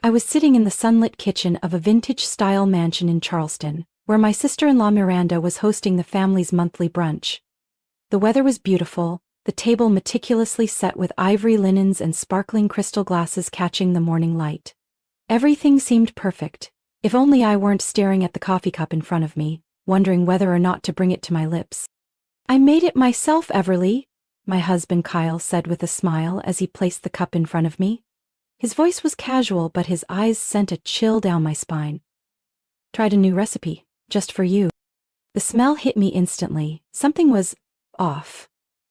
I was sitting in the sunlit kitchen of a vintage-style mansion in Charleston, where my sister-in-law Miranda was hosting the family's monthly brunch. The weather was beautiful, the table meticulously set with ivory linens and sparkling crystal glasses catching the morning light. Everything seemed perfect, if only I weren't staring at the coffee cup in front of me, wondering whether or not to bring it to my lips. "I made it myself, Everly," my husband Kyle said with a smile as he placed the cup in front of me. His voice was casual, but his eyes sent a chill down my spine. "Tried a new recipe, just for you." The smell hit me instantly. Something was off.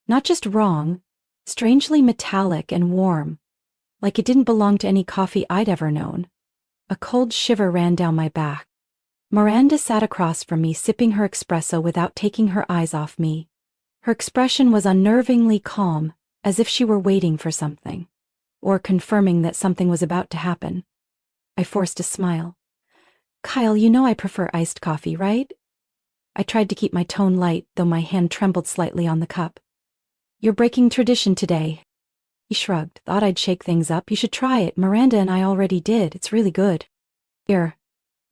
Not just wrong, strangely metallic and warm, like it didn't belong to any coffee I'd ever known. A cold shiver ran down my back. Miranda sat across from me, sipping her espresso without taking her eyes off me. Her expression was unnervingly calm, as if she were waiting for something, or confirming that something was about to happen. I forced a smile. "Kyle, you know I prefer iced coffee, right?" I tried to keep my tone light, though my hand trembled slightly on the cup. "You're breaking tradition today." He shrugged. "Thought I'd shake things up. You should try it. Miranda and I already did. It's really good." "Here.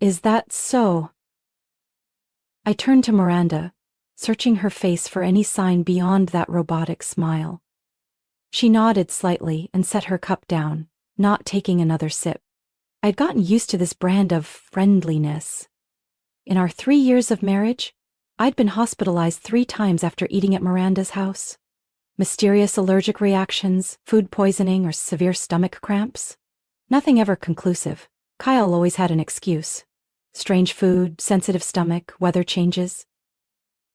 Is that so?" I turned to Miranda, searching her face for any sign beyond that robotic smile. She nodded slightly and set her cup down, not taking another sip. I'd gotten used to this brand of friendliness. In our 3 years of marriage, I'd been hospitalized 3 times after eating at Miranda's house. Mysterious allergic reactions, food poisoning, or severe stomach cramps. Nothing ever conclusive. Kyle always had an excuse. Strange food, sensitive stomach, weather changes.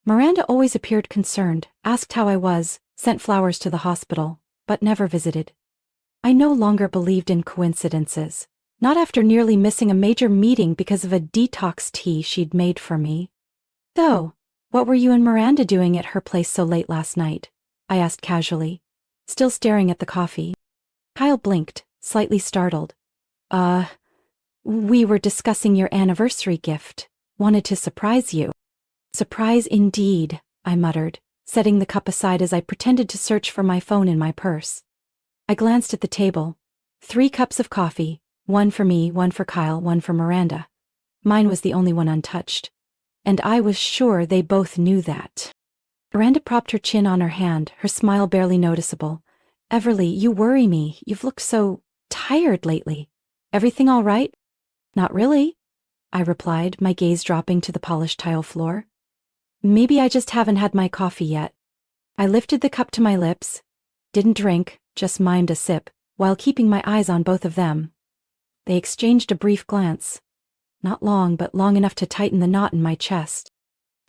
Miranda always appeared concerned, asked how I was, sent flowers to the hospital, but never visited. I no longer believed in coincidences. Not after nearly missing a major meeting because of a detox tea she'd made for me. "So, what were you and Miranda doing at her place so late last night?" I asked casually, still staring at the coffee. Kyle blinked, slightly startled. We were discussing your anniversary gift. Wanted to surprise you." "Surprise indeed," I muttered, setting the cup aside as I pretended to search for my phone in my purse. I glanced at the table. 3 cups of coffee, 1 for me, 1 for Kyle, 1 for Miranda. Mine was the only one untouched. And I was sure they both knew that. Miranda propped her chin on her hand, her smile barely noticeable. "Everly, you worry me. You've looked so tired lately. Everything all right?" "Not really," I replied, my gaze dropping to the polished tile floor. "Maybe I just haven't had my coffee yet." I lifted the cup to my lips, didn't drink, just mimed a sip, while keeping my eyes on both of them. They exchanged a brief glance. Not long, but long enough to tighten the knot in my chest.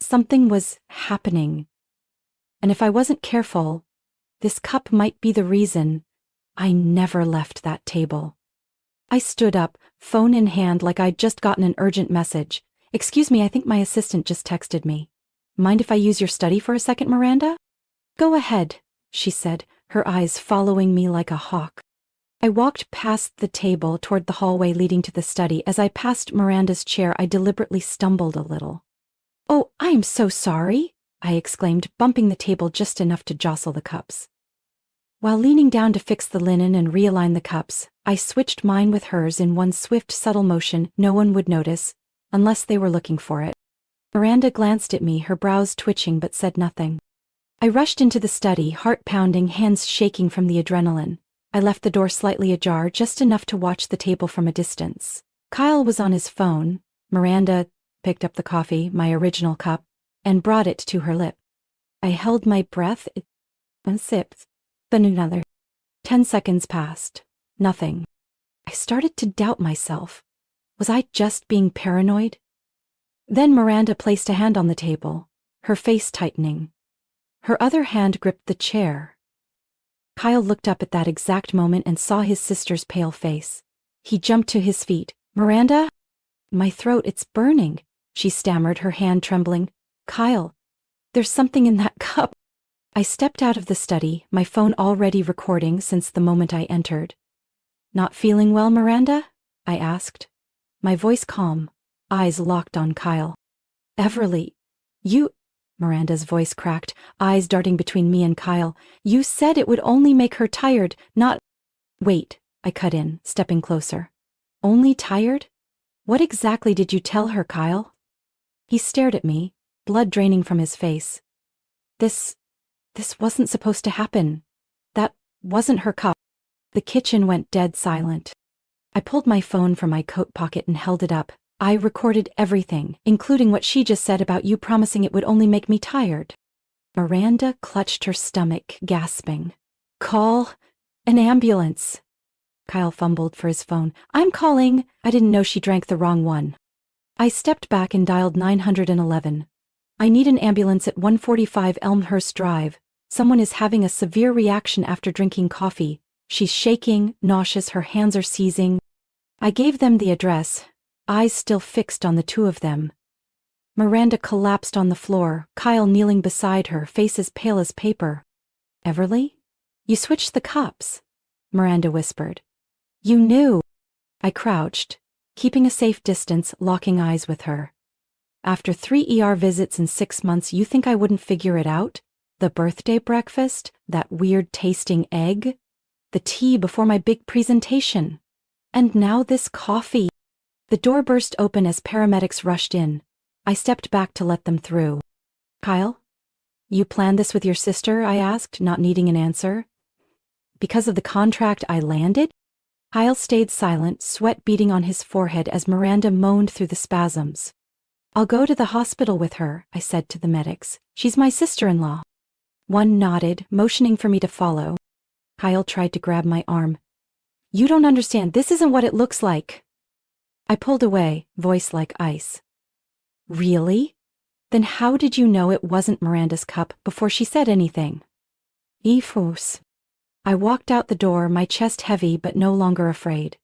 Something was happening. And if I wasn't careful, this cup might be the reason I never left that table. I stood up, phone in hand like I'd just gotten an urgent message. "Excuse me, I think my assistant just texted me. Mind if I use your study for a second, Miranda?" "Go ahead," she said, her eyes following me like a hawk. I walked past the table toward the hallway leading to the study. As I passed Miranda's chair, I deliberately stumbled a little. "Oh, I am so sorry," I exclaimed, bumping the table just enough to jostle the cups. While leaning down to fix the linen and realign the cups, I switched mine with hers in one swift, subtle motion no one would notice, unless they were looking for it. Miranda glanced at me, her brows twitching, but said nothing. I rushed into the study, heart pounding, hands shaking from the adrenaline. I left the door slightly ajar, just enough to watch the table from a distance. Kyle was on his phone. Miranda picked up the coffee, my original cup, and brought it to her lip. I held my breath and sipped, then another. 10 seconds passed. Nothing. I started to doubt myself. Was I just being paranoid? Then Miranda placed a hand on the table, her face tightening. Her other hand gripped the chair. Kyle looked up at that exact moment and saw his sister's pale face. He jumped to his feet. "Miranda?" "My throat, it's burning," she stammered, her hand trembling. "Kyle, there's something in that cup." I stepped out of the study, my phone already recording since the moment I entered. "Not feeling well, Miranda?" I asked. My voice calm, eyes locked on Kyle. "Everly, you..." Miranda's voice cracked, eyes darting between me and Kyle. "You said it would only make her tired, not..." "Wait," I cut in, stepping closer. Only tired? What exactly did you tell her, Kyle? He stared at me, blood draining from his face. This wasn't supposed to happen. That wasn't her cup. The kitchen went dead silent. I pulled my phone from my coat pocket and held it up. I recorded everything, including what she just said about you promising it would only make me tired. Miranda clutched her stomach, gasping. Call an ambulance. Kyle fumbled for his phone. I'm calling. I didn't know she drank the wrong one. I stepped back and dialed 911. I need an ambulance at 145 Elmhurst Drive. Someone is having a severe reaction after drinking coffee. She's shaking, nauseous, her hands are seizing. I gave them the address, eyes still fixed on the two of them. Miranda collapsed on the floor, Kyle kneeling beside her, face as pale as paper. Everly? You switched the cups, Miranda whispered. You knew. I crouched, keeping a safe distance, locking eyes with her. After 3 ER visits in 6 months, you think I wouldn't figure it out? The birthday breakfast, that weird tasting egg, the tea before my big presentation. And now this coffee. The door burst open as paramedics rushed in. I stepped back to let them through. Kyle? You planned this with your sister? I asked, not needing an answer. Because of the contract I landed? Kyle stayed silent, sweat beading on his forehead as Miranda moaned through the spasms. I'll go to the hospital with her, I said to the medics. She's my sister-in-law. One nodded, motioning for me to follow. Kyle tried to grab my arm. You don't understand, this isn't what it looks like. I pulled away, voice like ice. Really? Then how did you know it wasn't Miranda's cup before she said anything? Ifus. I walked out the door, my chest heavy but no longer afraid.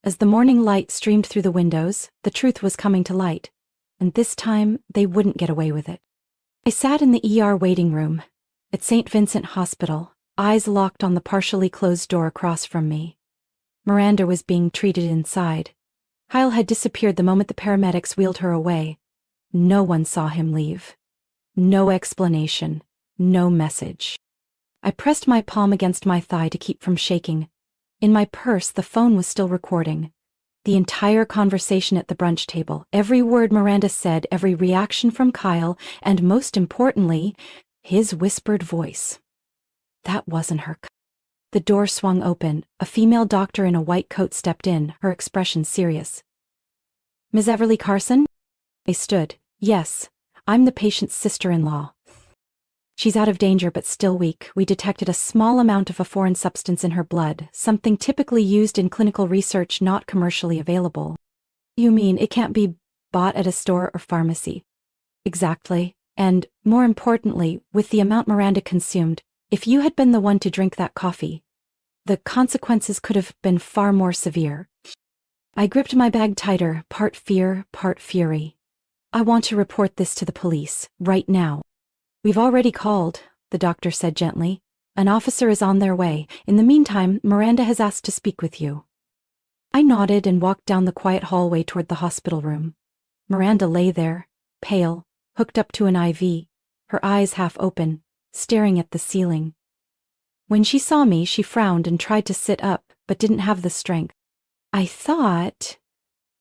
As the morning light streamed through the windows, the truth was coming to light. And this time, they wouldn't get away with it. I sat in the ER waiting room at St. Vincent Hospital, eyes locked on the partially closed door across from me. Miranda was being treated inside. Kyle had disappeared the moment the paramedics wheeled her away. No one saw him leave. No explanation. No message. I pressed my palm against my thigh to keep from shaking. In my purse, the phone was still recording. The entire conversation at the brunch table, every word Miranda said, every reaction from Kyle, and most importantly, his whispered voice. That wasn't her. The door swung open. A female doctor in a white coat stepped in, her expression serious. Ms. Everly Carson? I stood. Yes, I'm the patient's sister-in-law. She's out of danger but still weak. We detected a small amount of a foreign substance in her blood, something typically used in clinical research not commercially available. You mean it can't be bought at a store or pharmacy? Exactly. And, more importantly, with the amount Miranda consumed, if you had been the one to drink that coffee, the consequences could have been far more severe. I gripped my bag tighter, part fear, part fury. I want to report this to the police, right now. We've already called, the doctor said gently. An officer is on their way. In the meantime, Miranda has asked to speak with you. I nodded and walked down the quiet hallway toward the hospital room. Miranda lay there, pale, hooked up to an IV, her eyes half open, staring at the ceiling. When she saw me, she frowned and tried to sit up, but didn't have the strength. I thought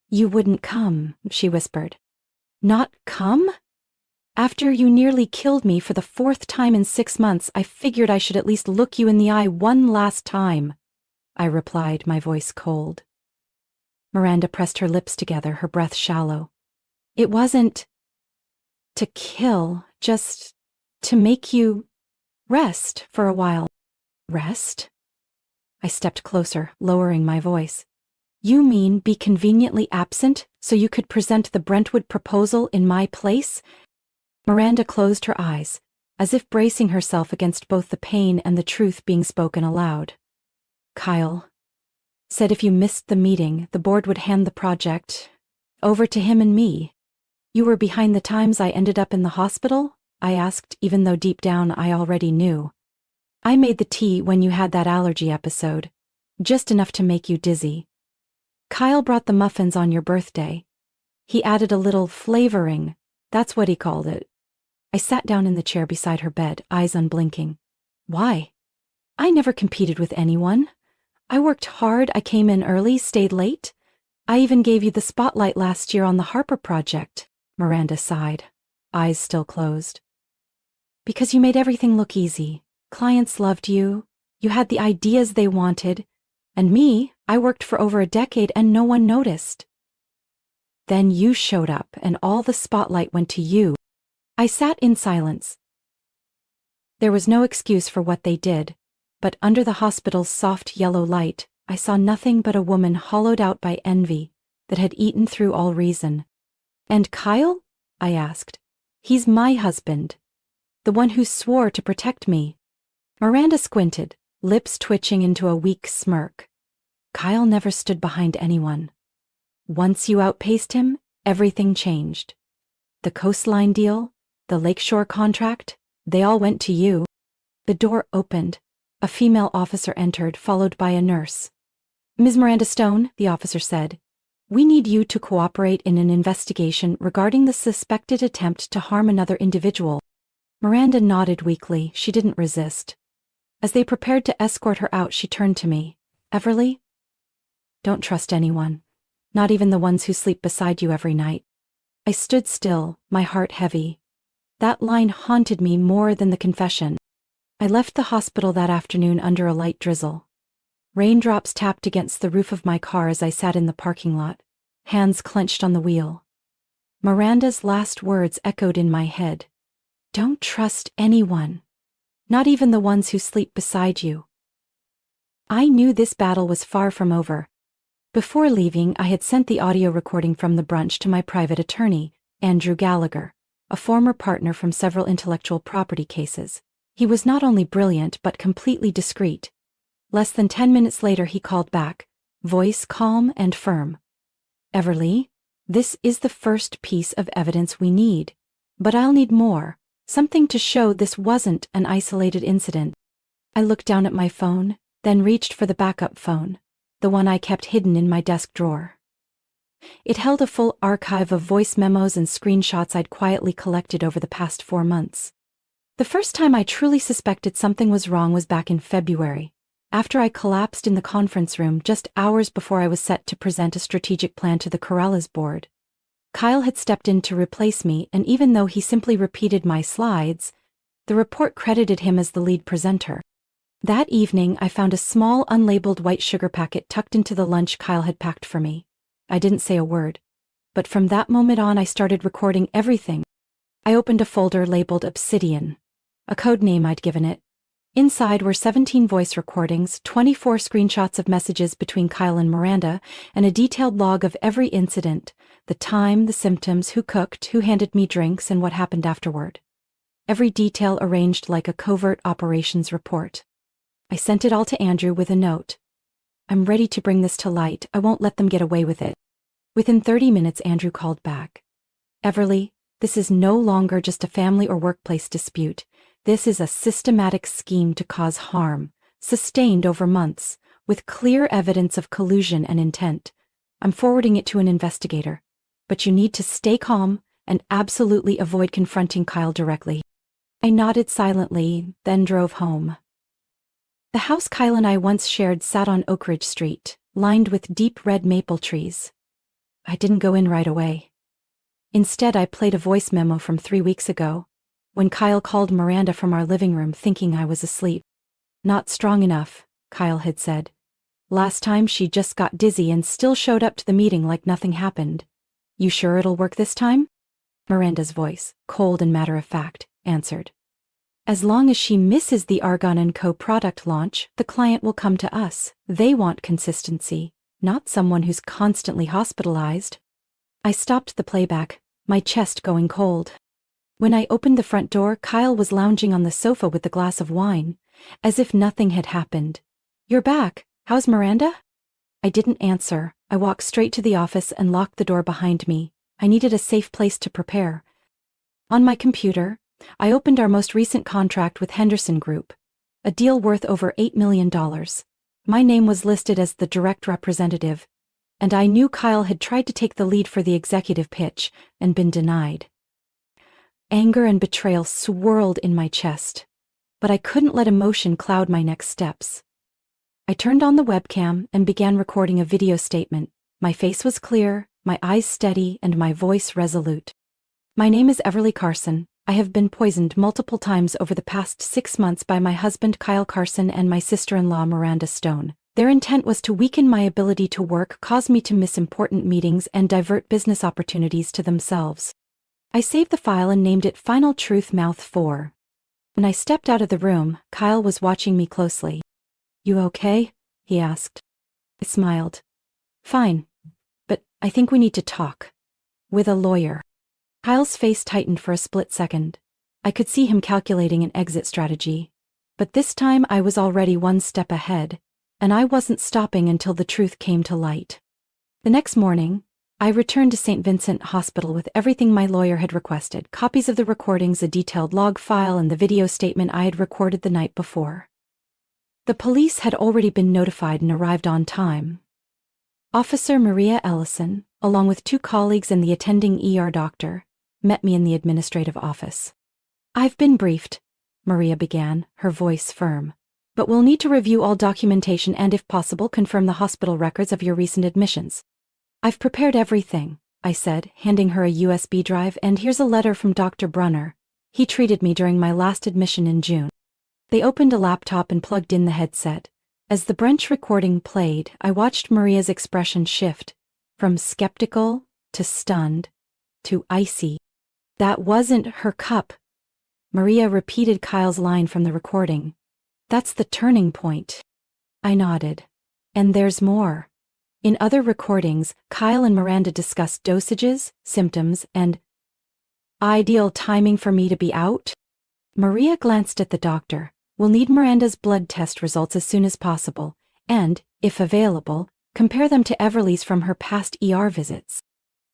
you wouldn't come, she whispered. Not come? After you nearly killed me for the 4th time in 6 months, I figured I should at least look you in the eye one last time, I replied, my voice cold. Miranda pressed her lips together, her breath shallow. It wasn't to kill, just to make you rest for a while. Rest? I stepped closer, lowering my voice. You mean be conveniently absent so you could present the Brentwood proposal in my place? Miranda closed her eyes, as if bracing herself against both the pain and the truth being spoken aloud. Kyle said if you missed the meeting, the board would hand the project over to him and me. You were behind the times I ended up in the hospital? I asked, even though deep down I already knew. I made the tea when you had that allergy episode, just enough to make you dizzy. Kyle brought the muffins on your birthday. He added a little flavoring, that's what he called it. I sat down in the chair beside her bed, eyes unblinking. Why? I never competed with anyone. I worked hard, I came in early, stayed late. I even gave you the spotlight last year on the Harper project, Miranda sighed, eyes still closed. Because you made everything look easy. Clients loved you, you had the ideas they wanted, and me, I worked for over a decade and no one noticed. Then you showed up and all the spotlight went to you. I sat in silence. There was no excuse for what they did, but under the hospital's soft yellow light, I saw nothing but a woman hollowed out by envy that had eaten through all reason. And Kyle? I asked. He's my husband. The one who swore to protect me. Miranda squinted, lips twitching into a weak smirk. Kyle never stood behind anyone. Once you outpaced him, everything changed. The coastline deal, the lakeshore contract, they all went to you. The door opened. A female officer entered, followed by a nurse. Ms. Miranda Stone, the officer said, we need you to cooperate in an investigation regarding the suspected attempt to harm another individual. Miranda nodded weakly. She didn't resist. As they prepared to escort her out, she turned to me. Everly? Don't trust anyone. Not even the ones who sleep beside you every night. I stood still, my heart heavy. That line haunted me more than the confession. I left the hospital that afternoon under a light drizzle. Raindrops tapped against the roof of my car as I sat in the parking lot, hands clenched on the wheel. Miranda's last words echoed in my head. Don't trust anyone. Not even the ones who sleep beside you. I knew this battle was far from over. Before leaving, I had sent the audio recording from the brunch to my private attorney, Andrew Gallagher, a former partner from several intellectual property cases. He was not only brilliant but completely discreet. Less than 10 minutes later he called back, voice calm and firm. Everly, this is the first piece of evidence we need. But I'll need more, something to show this wasn't an isolated incident. I looked down at my phone, then reached for the backup phone, the one I kept hidden in my desk drawer. It held a full archive of voice memos and screenshots I'd quietly collected over the past 4 months. The first time I truly suspected something was wrong was back in February, after I collapsed in the conference room just hours before I was set to present a strategic plan to the Corellas board. Kyle had stepped in to replace me, and even though he simply repeated my slides, the report credited him as the lead presenter. That evening, I found a small, unlabeled white sugar packet tucked into the lunch Kyle had packed for me. I didn't say a word, but from that moment on I started recording everything. I opened a folder labeled Obsidian, a code name I'd given it. Inside were 17 voice recordings, 24 screenshots of messages between Kyle and Miranda, and a detailed log of every incident, the time, the symptoms, who cooked, who handed me drinks, and what happened afterward. Every detail arranged like a covert operations report. I sent it all to Andrew with a note. I'm ready to bring this to light. I won't let them get away with it. Within 30 minutes, Andrew called back. Everly, this is no longer just a family or workplace dispute. This is a systematic scheme to cause harm, sustained over months, with clear evidence of collusion and intent. I'm forwarding it to an investigator. But you need to stay calm and absolutely avoid confronting Kyle directly. I nodded silently, then drove home. The house Kyle and I once shared sat on Oak Ridge Street, lined with deep red maple trees. I didn't go in right away. Instead, I played a voice memo from 3 weeks ago, when Kyle called Miranda from our living room thinking I was asleep. Not strong enough, Kyle had said. Last time she just got dizzy and still showed up to the meeting like nothing happened. You sure it'll work this time? Miranda's voice, cold and matter-of-fact, answered. As long as she misses the Argon & Co. product launch, the client will come to us. They want consistency, not someone who's constantly hospitalized. I stopped the playback, my chest going cold. When I opened the front door, Kyle was lounging on the sofa with a glass of wine, as if nothing had happened. You're back. How's Miranda? I didn't answer. I walked straight to the office and locked the door behind me. I needed a safe place to prepare. On my computer, I opened our most recent contract with Henderson Group, a deal worth over $8 million. My name was listed as the direct representative, and I knew Kyle had tried to take the lead for the executive pitch and been denied. Anger and betrayal swirled in my chest, but I couldn't let emotion cloud my next steps. I turned on the webcam and began recording a video statement, My face was clear, my eyes steady, and my voice resolute. My name is Everly Carson. I have been poisoned multiple times over the past 6 months by my husband Kyle Carson and my sister-in-law Miranda Stone. Their intent was to weaken my ability to work, cause me to miss important meetings, and divert business opportunities to themselves. I saved the file and named it Final Truth Mouth 4. When I stepped out of the room, Kyle was watching me closely. "You okay?" he asked. I smiled. "Fine. But I think we need to talk. With a lawyer." Kyle's face tightened for a split second. I could see him calculating an exit strategy. But this time I was already one step ahead, and I wasn't stopping until the truth came to light. The next morning, I returned to St. Vincent Hospital with everything my lawyer had requested: copies of the recordings, a detailed log file, and the video statement I had recorded the night before. The police had already been notified and arrived on time. Officer Maria Ellison, along with 2 colleagues and the attending ER doctor, met me in the administrative office. "I've been briefed," Maria began, her voice firm. "But we'll need to review all documentation and, if possible, confirm the hospital records of your recent admissions." "I've prepared everything," I said, handing her a USB drive, "and here's a letter from Dr. Brunner. He treated me during my last admission in June." They opened a laptop and plugged in the headset. As the French recording played, I watched Maria's expression shift from skeptical to stunned to icy. "That wasn't her cup." Maria repeated Kyle's line from the recording. "That's the turning point." I nodded. "And there's more." In other recordings, Kyle and Miranda discussed dosages, symptoms, and ideal timing for me to be out. Maria glanced at the doctor. "We'll need Miranda's blood test results as soon as possible, and, if available, compare them to Everly's from her past ER visits."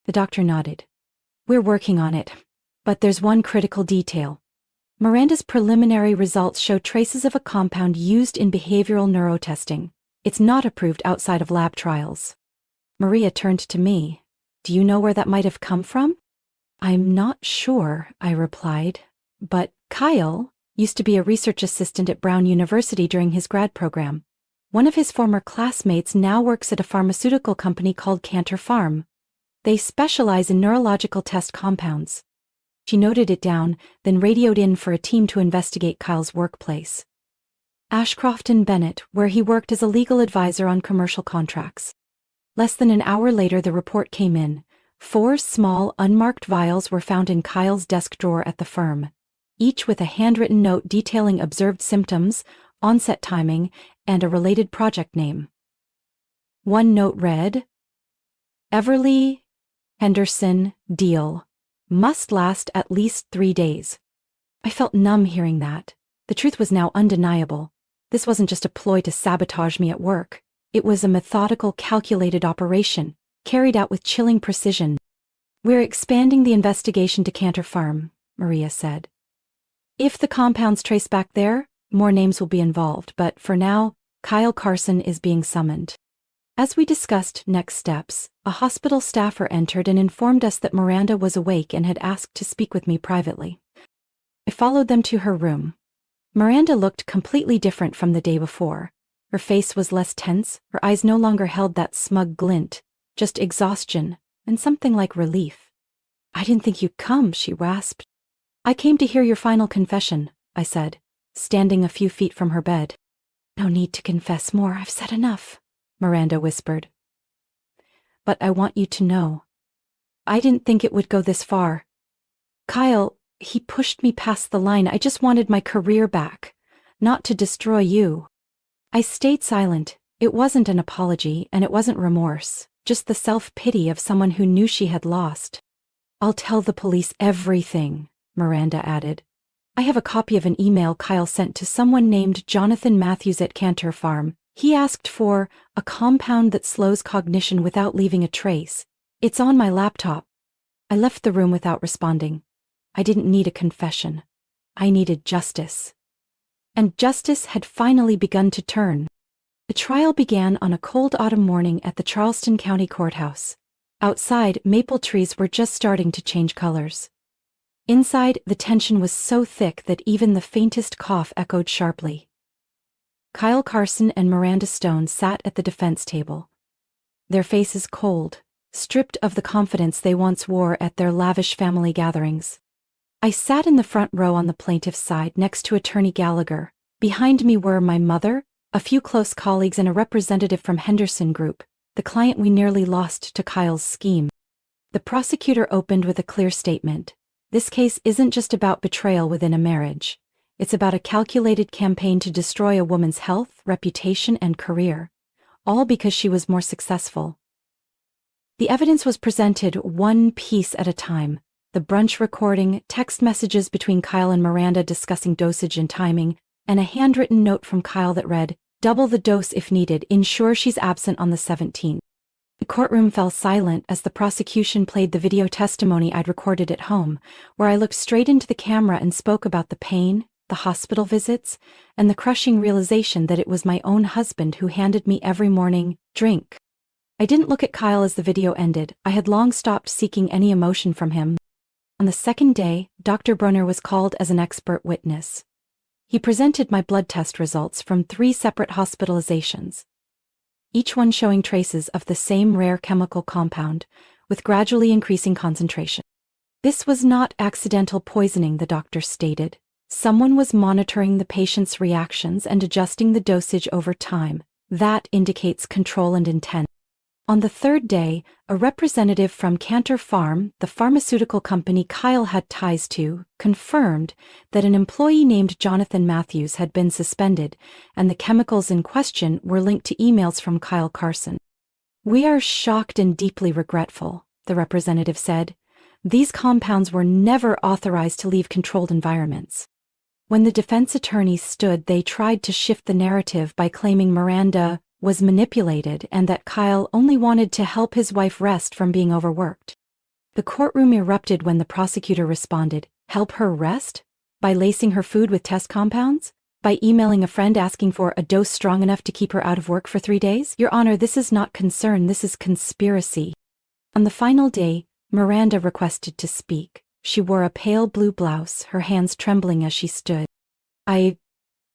The doctor nodded. "We're working on it. But there's one critical detail. Miranda's preliminary results show traces of a compound used in behavioral neurotesting. It's not approved outside of lab trials." Maria turned to me. "Do you know where that might have come from?" "I'm not sure," I replied. "But Kyle used to be a research assistant at Brown University during his grad program. One of his former classmates now works at a pharmaceutical company called Cantor Farm. They specialize in neurological test compounds." She noted it down, then radioed in for a team to investigate Kyle's workplace. Ashcroft and Bennett, where he worked as a legal advisor on commercial contracts. Less than an hour later, the report came in. 4 small, unmarked vials were found in Kyle's desk drawer at the firm, each with a handwritten note detailing observed symptoms, onset timing, and a related project name. One note read, "Everly Henderson deal. Must last at least 3 days." I felt numb hearing that. The truth was now undeniable. This wasn't just a ploy to sabotage me at work. It was a methodical, calculated operation, carried out with chilling precision. "We're expanding the investigation to Cantor Farm," Maria said. "If the compounds trace back there, more names will be involved, but for now, Kyle Carson is being summoned." As we discussed next steps, a hospital staffer entered and informed us that Miranda was awake and had asked to speak with me privately. I followed them to her room. Miranda looked completely different from the day before. Her face was less tense, her eyes no longer held that smug glint, just exhaustion and something like relief. "I didn't think you'd come," she rasped. "I came to hear your final confession," I said, standing a few feet from her bed. "No need to confess more, I've said enough," Miranda whispered. "But I want you to know. I didn't think it would go this far. Kyle, he pushed me past the line. I just wanted my career back, not to destroy you." I stayed silent. It wasn't an apology, and it wasn't remorse, just the self-pity of someone who knew she had lost. "I'll tell the police everything," Miranda added. "I have a copy of an email Kyle sent to someone named Jonathan Matthews at Cantor Farm. He asked for a compound that slows cognition without leaving a trace. It's on my laptop." I left the room without responding. I didn't need a confession. I needed justice. And justice had finally begun to turn. The trial began on a cold autumn morning at the Charleston County Courthouse. Outside, maple trees were just starting to change colors. Inside, the tension was so thick that even the faintest cough echoed sharply. Kyle Carson and Miranda Stone sat at the defense table. their faces cold, stripped of the confidence they once wore at their lavish family gatherings. I sat in the front row on the plaintiff's side next to Attorney Gallagher. Behind me were my mother, a few close colleagues and a representative from Henderson Group, the client we nearly lost to Kyle's scheme. The prosecutor opened with a clear statement. This case isn't just about betrayal within a marriage. It's about a calculated campaign to destroy a woman's health, reputation, and career, all because she was more successful. The evidence was presented one piece at a time. The brunch recording, text messages between Kyle and Miranda discussing dosage and timing, and a handwritten note from Kyle that read, "Double the dose if needed, ensure she's absent on the 17th. The courtroom fell silent as the prosecution played the video testimony I'd recorded at home, where I looked straight into the camera and spoke about the pain, the hospital visits, and the crushing realization that it was my own husband who handed me every morning, "Drink." I didn't look at Kyle as the video ended. I had long stopped seeking any emotion from him. On the second day, Dr. Brunner was called as an expert witness. He presented my blood test results from 3 separate hospitalizations, each one showing traces of the same rare chemical compound, with gradually increasing concentration. This was not accidental poisoning, the doctor stated. Someone was monitoring the patient's reactions and adjusting the dosage over time. That indicates control and intent. On the third day, a representative from Cantor Farm, the pharmaceutical company Kyle had ties to, confirmed that an employee named Jonathan Matthews had been suspended, and the chemicals in question were linked to emails from Kyle Carson. "We are shocked and deeply regretful," the representative said. "These compounds were never authorized to leave controlled environments." When the defense attorneys stood, they tried to shift the narrative by claiming Miranda was manipulated and that Kyle only wanted to help his wife rest from being overworked. The courtroom erupted when the prosecutor responded, "Help her rest? By lacing her food with test compounds? By emailing a friend asking for a dose strong enough to keep her out of work for 3 days? Your Honor, this is not concern, this is conspiracy." On the final day, Miranda requested to speak. She wore a pale blue blouse, her hands trembling as she stood. "I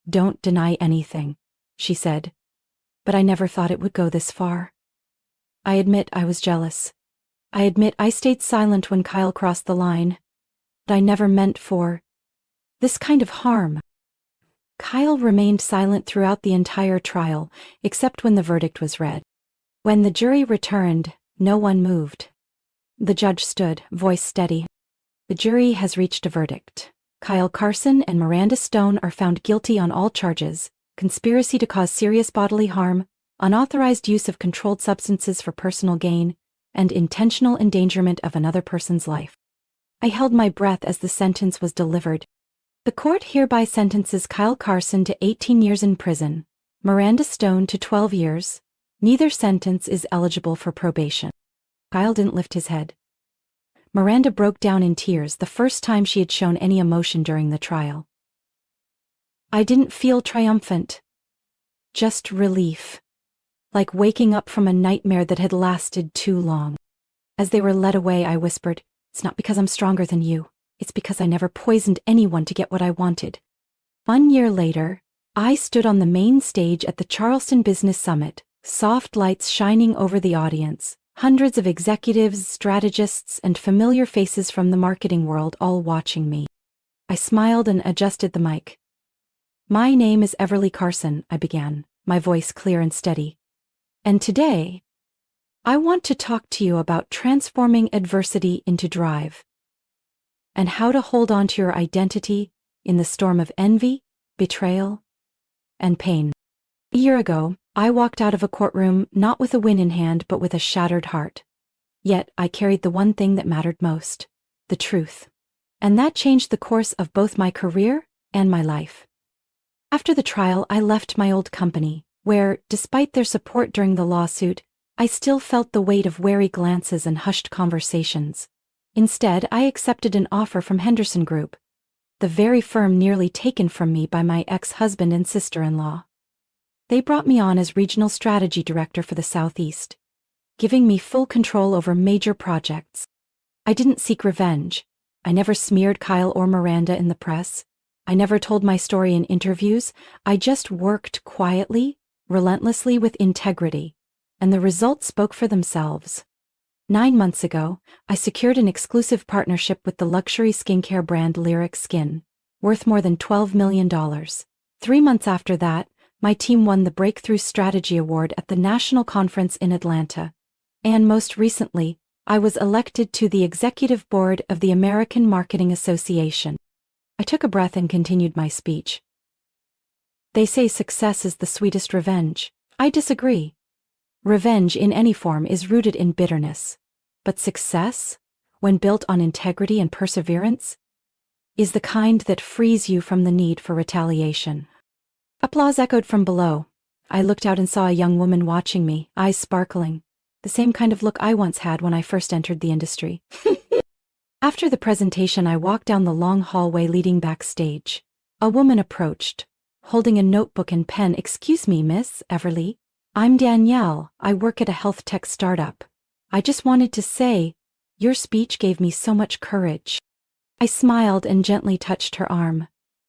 don't deny anything," she said. "But I never thought it would go this far. I admit I was jealous. I admit I stayed silent when Kyle crossed the line. But I never meant for this kind of harm." Kyle remained silent throughout the entire trial, except when the verdict was read. When the jury returned, no one moved. The judge stood, voice steady. "The jury has reached a verdict. Kyle Carson and Miranda Stone are found guilty on all charges: conspiracy to cause serious bodily harm, unauthorized use of controlled substances for personal gain, and intentional endangerment of another person's life." I held my breath as the sentence was delivered. "The court hereby sentences Kyle Carson to 18 years in prison, Miranda Stone to 12 years. Neither sentence is eligible for probation." Kyle didn't lift his head. Miranda broke down in tears, the first time she had shown any emotion during the trial. I didn't feel triumphant. Just relief. Like waking up from a nightmare that had lasted too long. As they were led away, I whispered, "It's not because I'm stronger than you. It's because I never poisoned anyone to get what I wanted." 1 year later, I stood on the main stage at the Charleston Business Summit, soft lights shining over the audience. Hundreds of executives, strategists, and familiar faces from the marketing world all watching me. I smiled and adjusted the mic. "My name is Everly Carson," I began, my voice clear and steady. "And today, I want to talk to you about transforming adversity into drive, and how to hold on to your identity in the storm of envy, betrayal, and pain." A year ago, I walked out of a courtroom not with a win in hand but with a shattered heart. Yet I carried the one thing that mattered most: the truth. And that changed the course of both my career and my life. After the trial, I left my old company, where, despite their support during the lawsuit, I still felt the weight of wary glances and hushed conversations. Instead, I accepted an offer from Henderson Group, the very firm nearly taken from me by my ex-husband and sister-in-law. They brought me on as Regional Strategy Director for the Southeast, giving me full control over major projects. I didn't seek revenge. I never smeared Kyle or Miranda in the press. I never told my story in interviews. I just worked quietly, relentlessly with integrity. and the results spoke for themselves. 9 months ago, I secured an exclusive partnership with the luxury skincare brand Lyric Skin, worth more than $12 million. 3 months after that, my team won the Breakthrough Strategy Award at the National Conference in Atlanta. And most recently, I was elected to the executive board of the American Marketing Association. I took a breath and continued my speech. They say success is the sweetest revenge. I disagree. Revenge in any form is rooted in bitterness. But success, when built on integrity and perseverance, is the kind that frees you from the need for retaliation. Applause echoed from below. I looked out and saw a young woman watching me, eyes sparkling. The same kind of look I once had when I first entered the industry. After the presentation, I walked down the long hallway leading backstage. A woman approached, holding a notebook and pen. "Excuse me, Miss Everly. I'm Danielle. I work at a health tech startup. I just wanted to say, your speech gave me so much courage." I smiled and gently touched her arm.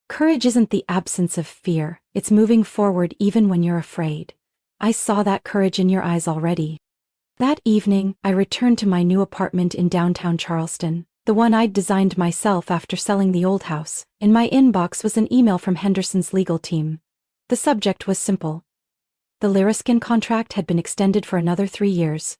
Courage isn't the absence of fear, it's moving forward even when you're afraid. I saw that courage in your eyes already. That evening, I returned to my new apartment in downtown Charleston, the one I'd designed myself after selling the old house. In my inbox was an email from Henderson's legal team. The subject was simple. The Lyriskin contract had been extended for another 3 years.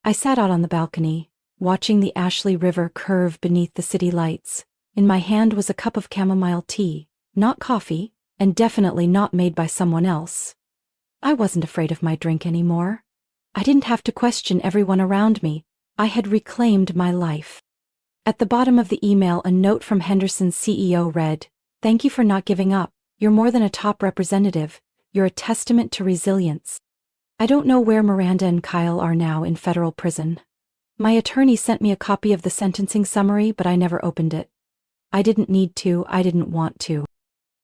I sat out on the balcony, watching the Ashley River curve beneath the city lights. In my hand was a cup of chamomile tea, not coffee, and definitely not made by someone else. I wasn't afraid of my drink anymore. I didn't have to question everyone around me. I had reclaimed my life. At the bottom of the email, a note from Henderson's CEO read, "Thank you for not giving up. You're more than a top representative. You're a testament to resilience." I don't know where Miranda and Kyle are now in federal prison. My attorney sent me a copy of the sentencing summary, but I never opened it. I didn't need to, I didn't want to.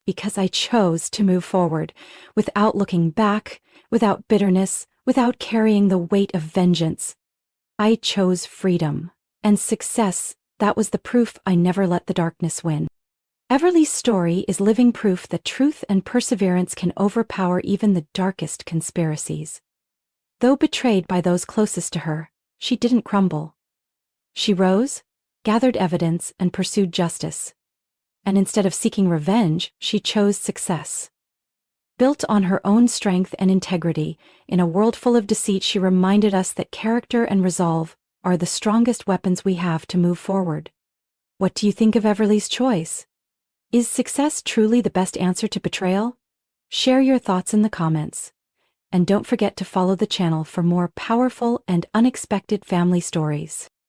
Because I chose to move forward, without looking back, without bitterness, without carrying the weight of vengeance. I chose freedom. And success, that was the proof I never let the darkness win. Everly's story is living proof that truth and perseverance can overpower even the darkest conspiracies. Though betrayed by those closest to her, she didn't crumble. She rose, gathered evidence, and pursued justice. And instead of seeking revenge, she chose success. Built on her own strength and integrity, in a world full of deceit, she reminded us that character and resolve are the strongest weapons we have to move forward. What do you think of Everly's choice? Is success truly the best answer to betrayal? Share your thoughts in the comments. And don't forget to follow the channel for more powerful and unexpected family stories.